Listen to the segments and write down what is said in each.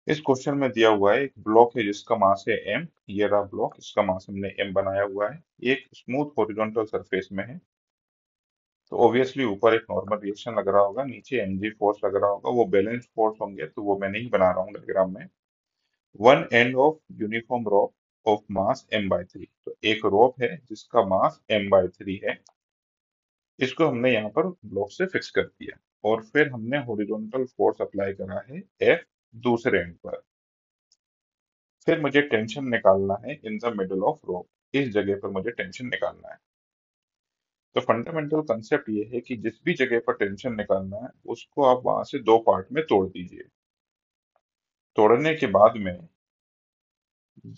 इस क्वेश्चन में दिया हुआ है एक ब्लॉक है जिसका मास है m। ये रहा ब्लॉक, इसका मास हमने m बनाया हुआ है। ये एक स्मूथ हॉरिजॉन्टल सरफेस में है। तो ऑब्वियसली ऊपर एक नॉर्मल रिएक्शन लग रहा होगा, नीचे mg फोर्स लग रहा होगा। वो बैलेंस फोर्स होंगे, तो वो मैं नहीं बना रहा हूँ डायग्राम में। One end of uniform rope of mass m/3। तो एक रोप है जिसका मास m/3 है। इसको हमने यहाँ पर ब्लॉक से फिक्स कर दिया, और फिर हमने हॉरिजॉन्टल फोर्स अप्लाई करा है F दूसरे एंड पर। फिर मुझे टेंशन निकालना है in the middle of rope. इस जगह पर मुझे टेंशन निकालना है। तो फंडामेंटल कंसेप्ट ये है कि जिस भी जगह पर टेंशन निकालना है उसको आप वहां से दो पार्ट में तोड़ दीजिए। तोड़ने के बाद में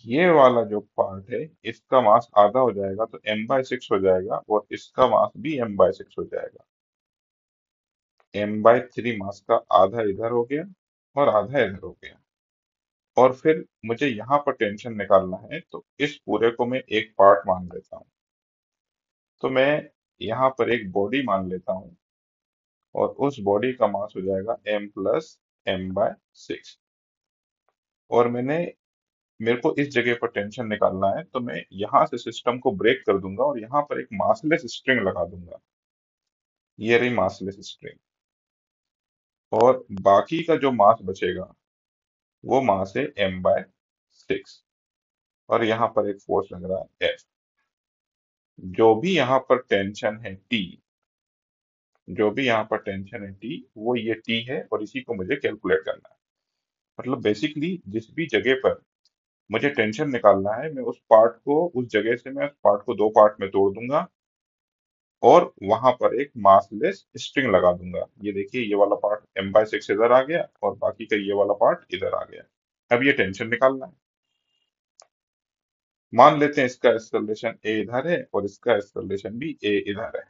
ये वाला जो पार्ट है इसका मास आधा हो जाएगा, तो m/6 हो जाएगा, और इसका मास भी m/6 हो जाएगा। m/3 मास का आधा इधर हो गया और आधा इधर हो गया। और फिर मुझे यहाँ पर टेंशन निकालना है, तो इस पूरे को मैं एक पार्ट मान लेता हूँ। तो मैं यहाँ पर एक बॉडी मान लेता हूँ, और उस बॉडी का मास हो जाएगा m+m/6। और मेरे को इस जगह पर टेंशन निकालना है, तो मैं यहाँ से सिस्टम को ब्रेक कर दूंगा और यहाँ पर एक मासलेस स्ट्रिंग लगा दूंगा। ये रही मासलेस स्ट्रिंग। और बाकी का जो मास बचेगा वो मास है m/6। और यहाँ पर एक फोर्स लग रहा है F। जो भी यहाँ पर टेंशन है T, जो भी यहाँ पर टेंशन है T, वो ये T है, और इसी को मुझे कैलकुलेट करना है। मतलब बेसिकली जिस भी जगह पर मुझे टेंशन निकालना है, मैं उस पार्ट को, उस जगह से मैं उस पार्ट को दो पार्ट में तोड़ दूंगा, और वहां पर एक मासलेस स्ट्रिंग लगा दूंगा। ये देखिए, ये वाला पार्ट m/6 इधर आ गया, और बाकी का ये वाला पार्ट इधर आ गया। अब ये टेंशन निकालना है। मान लेते हैं इसका एक्सेलरेशन a इधर है और इसका एक्सेलरेशन भी a इधर है।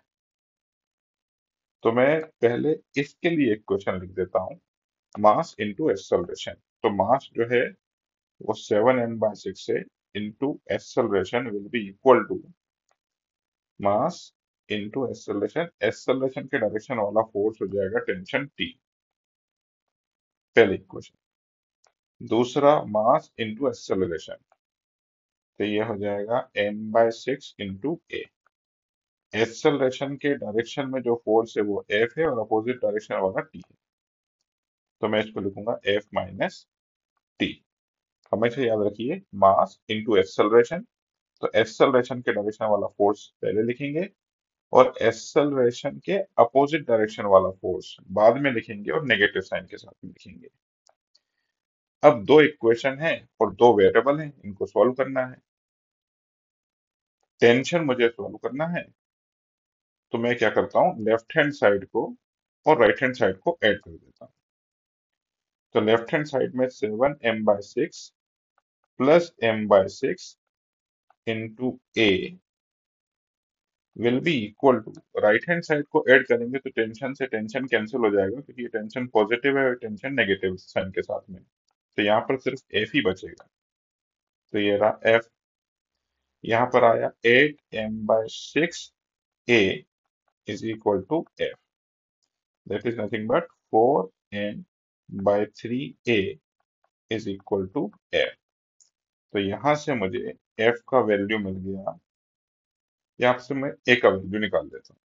तो मैं पहले इसके लिए एक क्वेश्चन लिख देता हूँ, मास इंटू एक्सेलरेशन। तो मास जो है वो 7m/6 है, into acceleration will be equal to mass into acceleration. Acceleration के डायरेक्शन वाला फोर्स हो जाएगा टेंशन T, पहले इक्वेशन। दूसरा मास इंटू एक्सेलरेशन, तो ये हो जाएगा m/6 इंटू ए। एक्सेलरेशन के डायरेक्शन में जो फोर्स है वो F है, और अपोजिट डायरेक्शन वाला T है। तो मैं इसको लिखूंगा F-T। हमेशा याद रखिए, मास इंटू एक्सेलरेशन। तो एक्सेलरेशन के डायरेक्शन वाला फोर्स पहले लिखेंगे, और एक्सेलरेशन के अपोजिट डायरेक्शन वाला फोर्स बाद में लिखेंगे, और नेगेटिव साइन के साथ में लिखेंगे। अब दो इक्वेशन है और दो वेरिएबल हैं, इनको सॉल्व करना है। टेंशन मुझे सॉल्व करना है, तो मैं क्या करता हूँ, लेफ्ट हैंड साइड को और राइट हैंड साइड को ऐड कर देता हूँ। तो लेफ्ट हैंड साइड में 7m/6 plus m/6 into a will be equal to, right hand side को ऐड करेंगे तो टेंशन से टेंशन कैंसिल हो जाएगा, क्योंकि ये टेंशन पॉजिटिव है और टेंशन नेगेटिव साइन के साथ में। तो यहाँ पर सिर्फ एफ ही बचेगा। तो ये रहा एफ। यहाँ पर आया 8m/6 a is equal to F. That is nothing but 4m/3 a is equal to F. तो यहाँ से मुझे एफ का वैल्यू मिल गया। यहाँ से मैं ए का वैल्यू निकाल देता हूँ।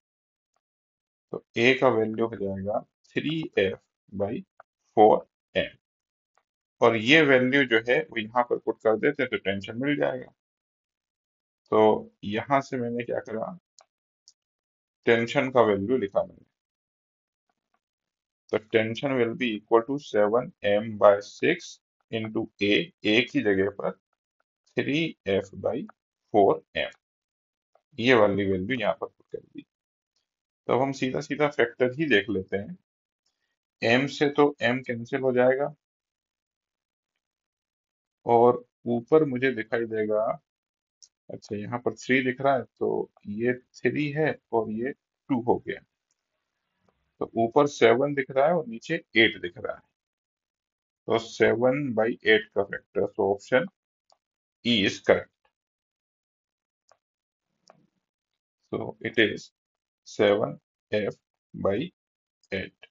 तो ए का वैल्यू हो जाएगा 3f/4m। और ये वैल्यू जो है वो यहाँ पर पुट कर देते हैं तो टेंशन मिल जाएगा। तो यहाँ से मैंने क्या करा, टेंशन का वैल्यू लिखा मैंने। तो tension will be equal to 7m/6 into a की जगह पर 3f/4m। ये वाली वैल्यू यहाँ पर पुट कर दी। तो अब हम सीधा सीधा फैक्टर ही देख लेते हैं। m से तो m कैंसिल हो जाएगा, और ऊपर मुझे दिखाई देगा, अच्छा यहाँ पर 3 दिख रहा है, तो ये 3 है और ये 2 हो गया। तो ऊपर 7 दिख रहा है और नीचे 8 दिख रहा है। तो 7/8 का factor, so option E is correct. So it is 7f/8।